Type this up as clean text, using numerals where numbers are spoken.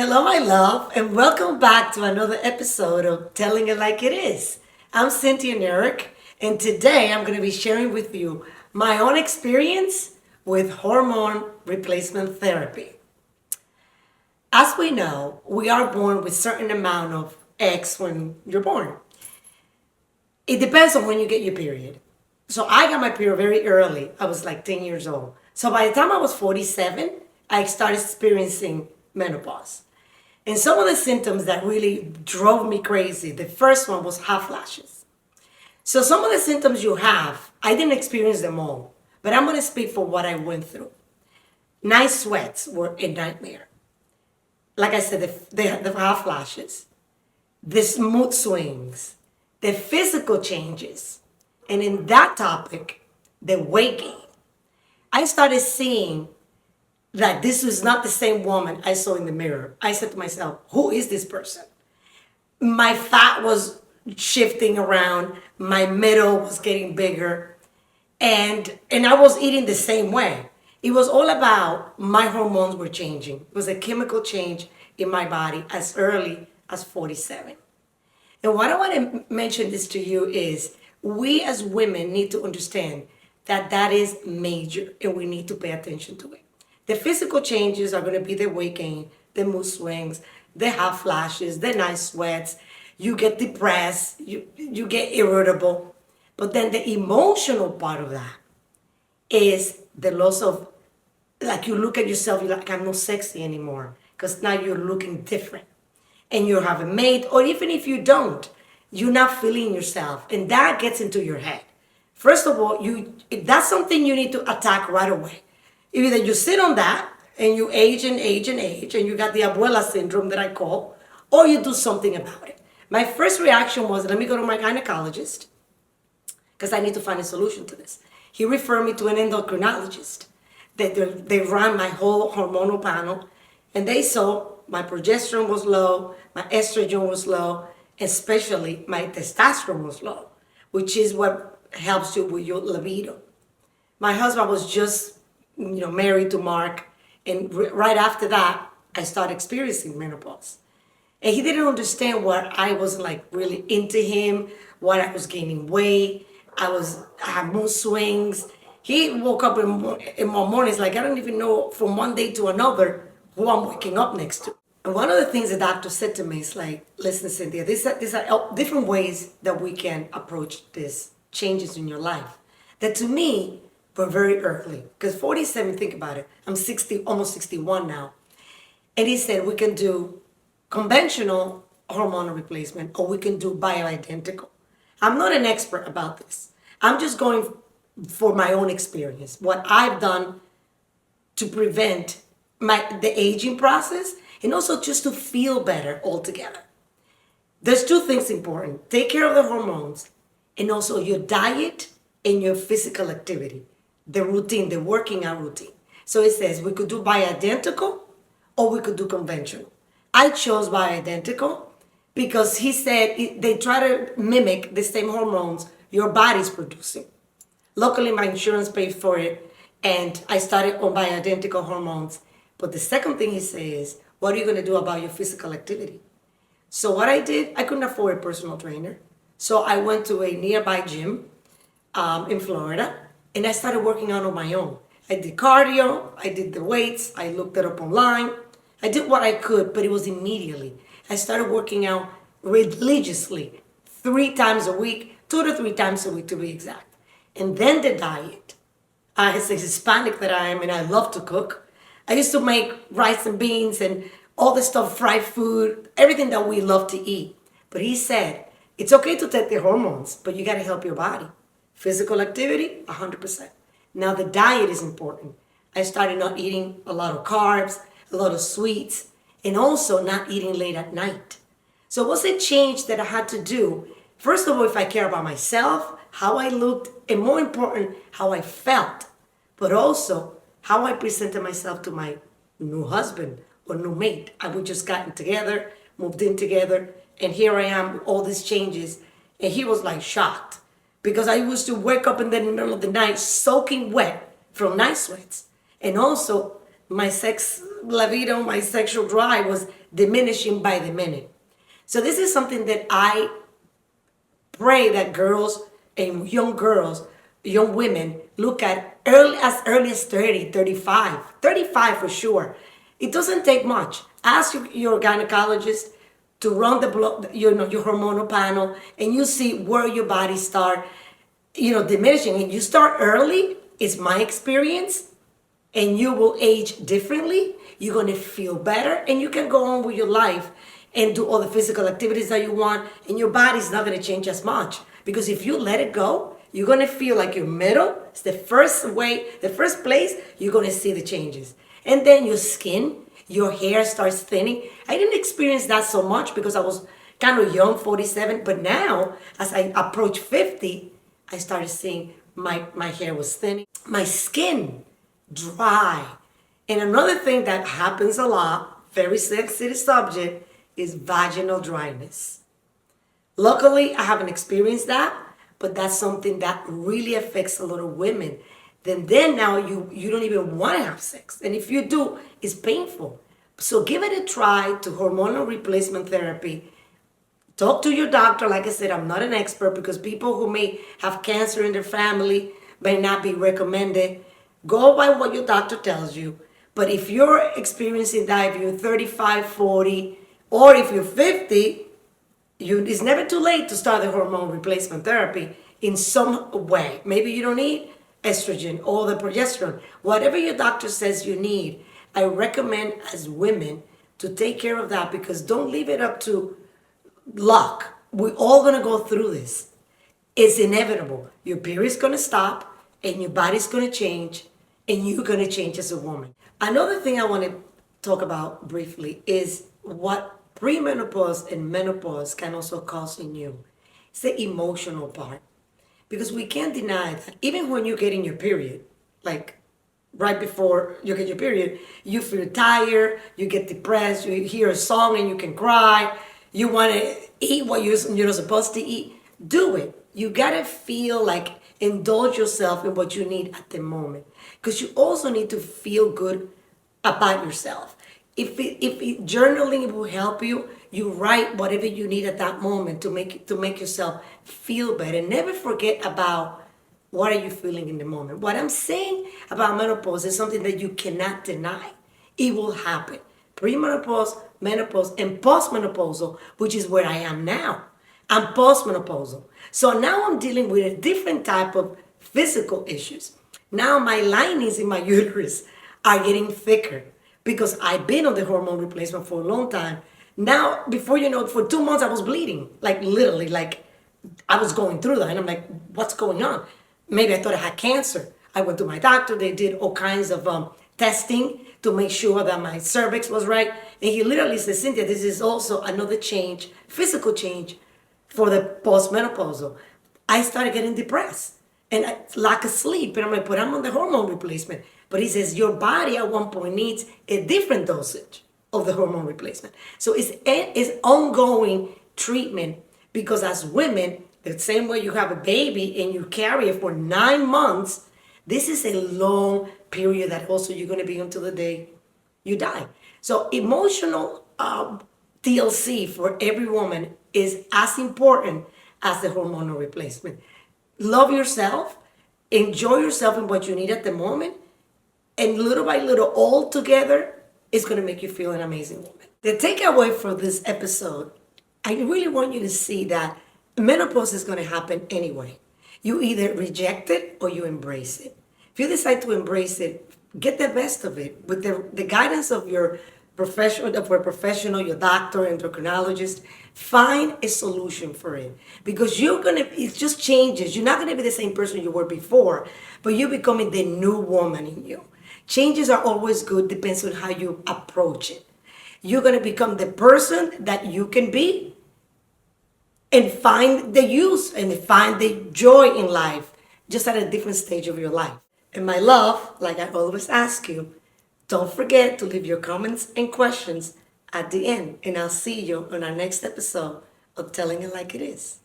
Hello, my love, and welcome back to another episode of Telling It Like It Is. I'm Cynthia Nerick, and today I'm going to be sharing with you my own experience with hormone replacement therapy. As we know, we are born with certain amount of eggs when you're born. It depends on when you get your period. So I got my period very early. I was like 10 years old. So by the time I was 47, I started experiencing menopause. And some of the symptoms that really drove me crazy, the first one was hot flashes. So some of the symptoms you have, I didn't experience them all, but I'm going to speak for what I went through. Night sweats were a nightmare. Like I said, the hot flashes, the mood swings, the physical changes. And in that topic, the weight gain. I started seeing that this was not the same woman I saw in the mirror. I said to myself, who is this person? My fat was shifting around, my middle was getting bigger, and I was eating the same way. It was all about my hormones were changing. It was a chemical change in my body as early as 47. And what I want to mention this to you is we as women need to understand that that is major and we need to pay attention to it. The physical changes are going to be the weight gain, the mood swings, the hot flashes, the night sweats. You get depressed, you get irritable. But then the emotional part of that is the loss of, like you look at yourself, you're like, I'm not sexy anymore because now you're looking different. And you have a mate, or even if you don't, you're not feeling yourself. And that gets into your head. First of all, that's something you need to attack right away. Either you sit on that and you age and age and age and you got the abuela syndrome that I call, or you do something about it. My first reaction was, let me go to my gynecologist because I need to find a solution to this. He referred me to an endocrinologist. They ran my whole hormonal panel and they saw my progesterone was low, my estrogen was low, especially my testosterone was low, which is what helps you with your libido. My husband was just married to Mark. And right after that, I started experiencing menopause. And he didn't understand what I wasn't like really into him, what I was gaining weight. I had mood swings. He woke up in my mornings like I don't even know from one day to another who I'm waking up next to. And one of the things the doctor said to me is like, listen, Cynthia, these are different ways that we can approach these changes in your life. That to me, were very early. Because 47, think about it. I'm 60, almost 61 now. And he said we can do conventional hormonal replacement or we can do bioidentical. I'm not an expert about this. I'm just going for my own experience, what I've done to prevent the aging process and also just to feel better altogether. There's two things important. Take care of the hormones and also your diet and your physical activity. The routine, the working out routine. So it says we could do bioidentical or we could do conventional. I chose bioidentical because he said they try to mimic the same hormones your body's producing. Luckily, my insurance paid for it and I started on bioidentical hormones. But the second thing he says, what are you going to do about your physical activity? So what I did, I couldn't afford a personal trainer. So I went to a nearby gym in Florida. And I started working out on my own. I did cardio, I did the weights, I looked it up online. I did what I could, but it was immediately. I started working out religiously, 3 times a week, 2 to 3 times a week to be exact. And then the diet. As a Hispanic that I am, and I love to cook, I used to make rice and beans and all the stuff, fried food, everything that we love to eat. But he said, it's okay to take the hormones, but you gotta help your body. Physical activity, 100%. Now the diet is important. I started not eating a lot of carbs, a lot of sweets, and also not eating late at night. So it was a change that I had to do. First of all, if I care about myself, how I looked, and more important, how I felt, but also how I presented myself to my new husband or new mate. We just gotten together, moved in together, and here I am with all these changes. And he was like shocked. Because I used to wake up in the middle of the night soaking wet from night sweats. And also my sex libido, my sexual drive was diminishing by the minute. So this is something that I pray that girls and young women look at early as 30, 35, 35 for sure. It doesn't take much. Ask your gynecologist to run the blood, your hormonal panel, and you see where your body start, diminishing. And you start early, is my experience, and you will age differently. You're gonna feel better, and you can go on with your life and do all the physical activities that you want, and your body's not gonna change as much. Because if you let it go, you're gonna feel like your middle. It's the first place you're gonna see the changes. And then your skin, your hair starts thinning. I didn't experience that so much because I was kind of young, 47, but now as I approach 50, I started seeing my hair was thinning, my skin dry. And another thing that happens a lot, very sensitive subject, is vaginal dryness. Luckily, I haven't experienced that, but that's something that really affects a lot of women. Then now you don't even want to have sex. And if you do, it's painful. So give it a try to hormonal replacement therapy. Talk to your doctor. Like I said, I'm not an expert because people who may have cancer in their family may not be recommended. Go by what your doctor tells you. But if you're experiencing that, if you're 35, 40, or if you're 50, it's never too late to start the hormone replacement therapy in some way. Maybe you don't need estrogen or the progesterone. Whatever your doctor says you need, I recommend as women to take care of that, because don't leave it up to luck. We're all going to go through this. It's inevitable. Your period's going to stop and your body's going to change and you're going to change as a woman. Another thing I want to talk about briefly is what premenopause and menopause can also cause in you. It's the emotional part. Because we can't deny that even when you're getting your period, like right before you get your period, you feel tired, you get depressed, you hear a song and you can cry, you want to eat what you're not supposed to eat. Do it. You got to feel like indulge yourself in what you need at the moment. Because you also need to feel good about yourself. If journaling will help you, you write whatever you need at that moment to make yourself feel better. Never forget about what are you feeling in the moment. What I'm saying about menopause is something that you cannot deny. It will happen. Premenopause, menopause, and postmenopausal, which is where I am now. I'm postmenopausal. So now I'm dealing with a different type of physical issues. Now my linings in my uterus are getting thicker because I've been on the hormone replacement for a long time. Now, before you know it, for 2 months I was bleeding, like literally, like I was going through that. And I'm like, what's going on? Maybe I thought I had cancer. I went to my doctor. They did all kinds of testing to make sure that my cervix was right. And he literally said, Cynthia, this is also another change, physical change for the postmenopausal. I started getting depressed and lack of sleep. And I'm like, but I'm on the hormone replacement. But he says, your body at one point needs a different dosage of the hormone replacement. So it's ongoing treatment, because as women, the same way you have a baby and you carry it for 9 months, this is a long period that also you're going to be until the day you die. So emotional TLC for every woman is as important as the hormonal replacement. Love yourself, enjoy yourself in what you need at the moment, and little by little, all together, it's going to make you feel an amazing woman. The takeaway for this episode, I really want you to see that menopause is going to happen anyway. You either reject it or you embrace it. If you decide to embrace it, get the best of it with the guidance of your professional, your doctor, endocrinologist. Find a solution for it, because it just changes. You're not going to be the same person you were before, but you're becoming the new woman in you. Changes are always good, depends on how you approach it. You're going to become the person that you can be and find the use and find the joy in life just at a different stage of your life. And my love, like I always ask you, don't forget to leave your comments and questions at the end. And I'll see you on our next episode of Telling It Like It Is.